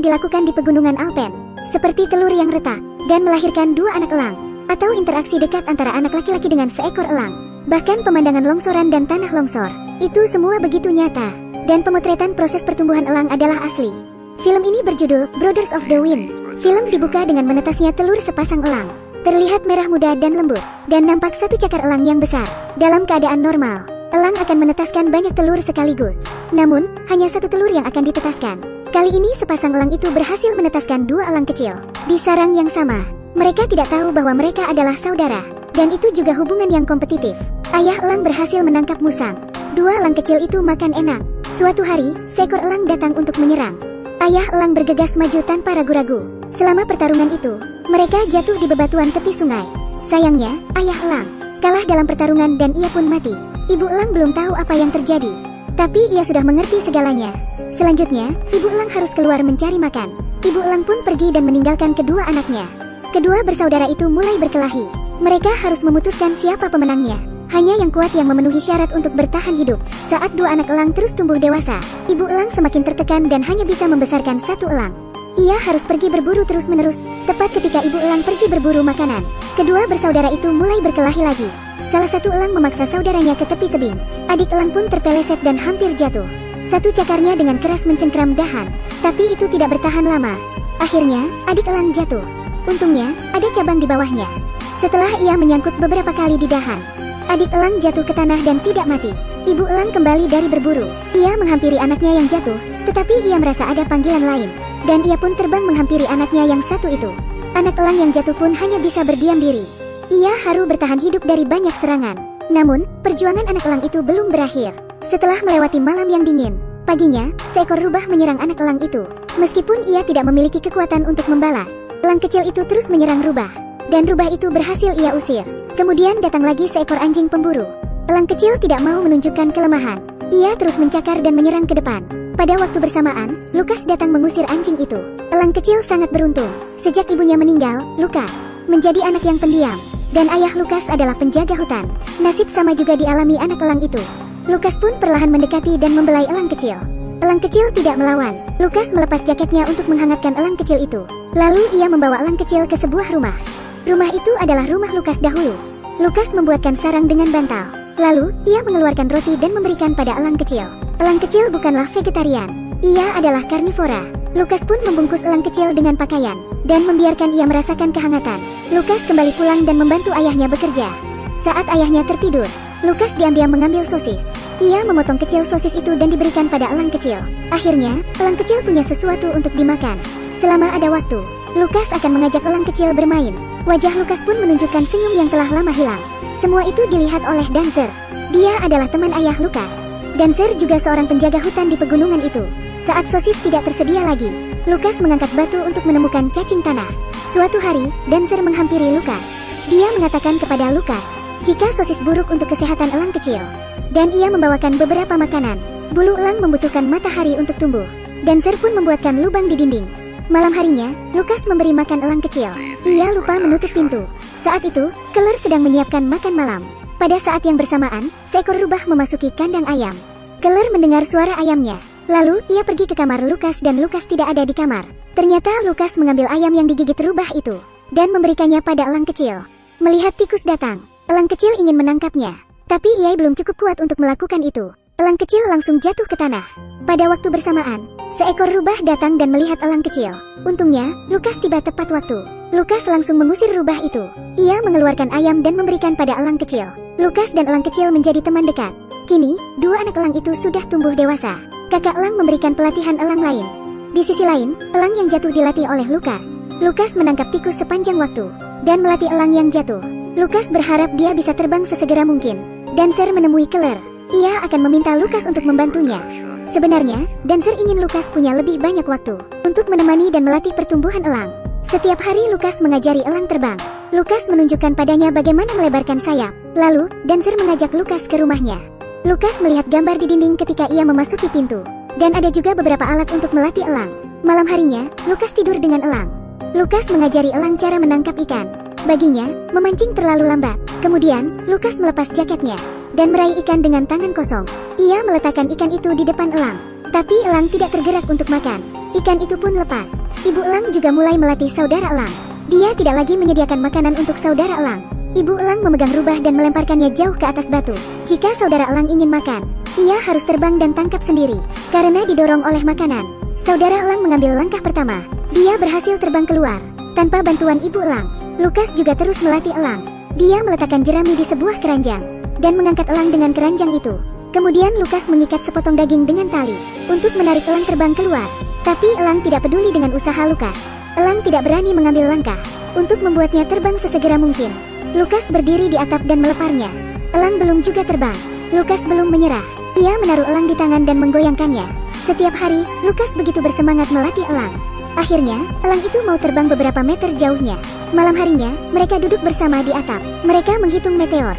dilakukan di pegunungan Alpen, seperti telur yang retak, dan melahirkan dua anak elang, atau interaksi dekat antara anak laki-laki dengan seekor elang. Bahkan pemandangan longsoran dan tanah longsor, itu semua begitu nyata, dan pemotretan proses pertumbuhan elang adalah asli. Film ini berjudul Brothers of the Wind. Film dibuka dengan menetasnya telur sepasang elang. Terlihat merah muda dan lembut, dan nampak satu cakar elang yang besar. Dalam keadaan normal, elang akan menetaskan banyak telur sekaligus. Namun, hanya satu telur yang akan ditetaskan. Kali ini sepasang elang itu berhasil menetaskan dua elang kecil di sarang yang sama. Mereka tidak tahu bahwa mereka adalah saudara, dan itu juga hubungan yang kompetitif. Ayah elang berhasil menangkap musang. Dua elang kecil itu makan enak. Suatu hari, seekor elang datang untuk menyerang. Ayah elang bergegas maju tanpa ragu-ragu. Selama pertarungan itu, mereka jatuh di bebatuan tepi sungai. Sayangnya, ayah elang kalah dalam pertarungan dan ia pun mati. Ibu elang belum tahu apa yang terjadi, tapi ia sudah mengerti segalanya. Selanjutnya, ibu elang harus keluar mencari makan. Ibu elang pun pergi dan meninggalkan kedua anaknya. Kedua bersaudara itu mulai berkelahi. Mereka harus memutuskan siapa pemenangnya. Hanya yang kuat yang memenuhi syarat untuk bertahan hidup. Saat dua anak elang terus tumbuh dewasa, ibu elang semakin tertekan dan hanya bisa membesarkan satu elang. Ia harus pergi berburu terus-menerus. Tepat ketika ibu elang pergi berburu makanan, kedua bersaudara itu mulai berkelahi lagi. Salah satu elang memaksa saudaranya ke tepi tebing. Adik elang pun terpeleset dan hampir jatuh. Satu cakarnya dengan keras mencengkram dahan, tapi itu tidak bertahan lama. Akhirnya, adik elang jatuh. Untungnya, ada cabang di bawahnya. Setelah ia menyangkut beberapa kali di dahan, adik elang jatuh ke tanah dan tidak mati. Ibu elang kembali dari berburu. Ia menghampiri anaknya yang jatuh, tetapi ia merasa ada panggilan lain. Dan ia pun terbang menghampiri anaknya yang satu itu. Anak elang yang jatuh pun hanya bisa berdiam diri. Ia harus bertahan hidup dari banyak serangan. Namun, perjuangan anak elang itu belum berakhir. Setelah melewati malam yang dingin, paginya, seekor rubah menyerang anak elang itu. Meskipun ia tidak memiliki kekuatan untuk membalas, elang kecil itu terus menyerang rubah. Dan rubah itu berhasil ia usir. Kemudian datang lagi seekor anjing pemburu. Elang kecil tidak mau menunjukkan kelemahan. Ia terus mencakar dan menyerang ke depan. Pada waktu bersamaan, Lukas datang mengusir anjing itu. Elang kecil sangat beruntung. Sejak ibunya meninggal, Lukas menjadi anak yang pendiam. Dan ayah Lukas adalah penjaga hutan. Nasib sama juga dialami anak elang itu. Lukas pun perlahan mendekati dan membelai elang kecil. Elang kecil tidak melawan. Lukas melepas jaketnya untuk menghangatkan elang kecil itu. Lalu ia membawa elang kecil ke sebuah rumah. Rumah itu adalah rumah Lukas dahulu. Lukas membuatkan sarang dengan bantal. Lalu, ia mengeluarkan roti dan memberikan pada elang kecil. Elang kecil bukanlah vegetarian. Ia adalah karnivora. Lukas pun membungkus elang kecil dengan pakaian, dan membiarkan ia merasakan kehangatan. Lukas kembali pulang dan membantu ayahnya bekerja. Saat ayahnya tertidur, Lukas diam-diam mengambil sosis. Ia memotong kecil sosis itu dan diberikan pada elang kecil. Akhirnya, elang kecil punya sesuatu untuk dimakan. Selama ada waktu, Lukas akan mengajak elang kecil bermain. Wajah Lukas pun menunjukkan senyum yang telah lama hilang. Semua itu dilihat oleh Dancer. Dia adalah teman ayah Lukas. Dancer juga seorang penjaga hutan di pegunungan itu. Saat sosis tidak tersedia lagi, Lukas mengangkat batu untuk menemukan cacing tanah. Suatu hari, Dancer menghampiri Lukas. Dia mengatakan kepada Lukas, jika sosis buruk untuk kesehatan elang kecil. Dan ia membawakan beberapa makanan. Bulu elang membutuhkan matahari untuk tumbuh. Dancer pun membuatkan lubang di dinding. Malam harinya, Lukas memberi makan elang kecil. Ia lupa menutup pintu. Saat itu, Keller sedang menyiapkan makan malam. Pada saat yang bersamaan, seekor rubah memasuki kandang ayam. Keller mendengar suara ayamnya. Lalu, ia pergi ke kamar Lukas dan Lukas tidak ada di kamar. Ternyata Lukas mengambil ayam yang digigit rubah itu, dan memberikannya pada elang kecil. Melihat tikus datang, elang kecil ingin menangkapnya. Tapi ia belum cukup kuat untuk melakukan itu. Elang kecil langsung jatuh ke tanah. Pada waktu bersamaan, seekor rubah datang dan melihat elang kecil. Untungnya, Lukas tiba tepat waktu. Lukas langsung mengusir rubah itu. Ia mengeluarkan ayam dan memberikan pada elang kecil. Lukas dan elang kecil menjadi teman dekat. Kini, dua anak elang itu sudah tumbuh dewasa. Kakak elang memberikan pelatihan elang lain. Di sisi lain, elang yang jatuh dilatih oleh Lukas. Lukas menangkap tikus sepanjang waktu, dan melatih elang yang jatuh. Lukas berharap dia bisa terbang sesegera mungkin. Dancer menemui Keller. Ia akan meminta Lukas untuk membantunya. Sebenarnya, Dancer ingin Lukas punya lebih banyak waktu untuk menemani dan melatih pertumbuhan elang. Setiap hari Lukas mengajari elang terbang. Lukas menunjukkan padanya bagaimana melebarkan sayap. Lalu, Dancer mengajak Lukas ke rumahnya. Lukas melihat gambar di dinding ketika ia memasuki pintu. Dan ada juga beberapa alat untuk melatih elang. Malam harinya, Lukas tidur dengan elang. Lukas mengajari elang cara menangkap ikan. Baginya, memancing terlalu lambat. Kemudian, Lukas melepas jaketnya dan meraih ikan dengan tangan kosong. Ia meletakkan ikan itu di depan elang. Tapi elang tidak tergerak untuk makan. ikan itu pun lepas. Ibu elang juga mulai melatih saudara elang. Dia tidak lagi menyediakan makanan untuk saudara elang. Ibu elang memegang rubah dan melemparkannya jauh ke atas batu. Jika saudara elang ingin makan, ia harus terbang dan tangkap sendiri, karena didorong oleh makanan. Saudara elang mengambil langkah pertama. Dia berhasil terbang keluar, tanpa bantuan ibu elang. Lukas juga terus melatih elang. Dia meletakkan jerami di sebuah keranjang, dan mengangkat elang dengan keranjang itu. Kemudian Lukas mengikat sepotong daging dengan tali, untuk menarik elang terbang keluar. Tapi elang tidak peduli dengan usaha Lukas. Elang tidak berani mengambil langkah, untuk membuatnya terbang sesegera mungkin. Lukas berdiri di atap dan meleparnya. Elang belum juga terbang. Lukas belum menyerah. Ia menaruh elang di tangan dan menggoyangkannya. Setiap hari, Lukas begitu bersemangat melatih elang. Akhirnya, elang itu mau terbang beberapa meter jauhnya. Malam harinya, mereka duduk bersama di atap. Mereka menghitung meteor.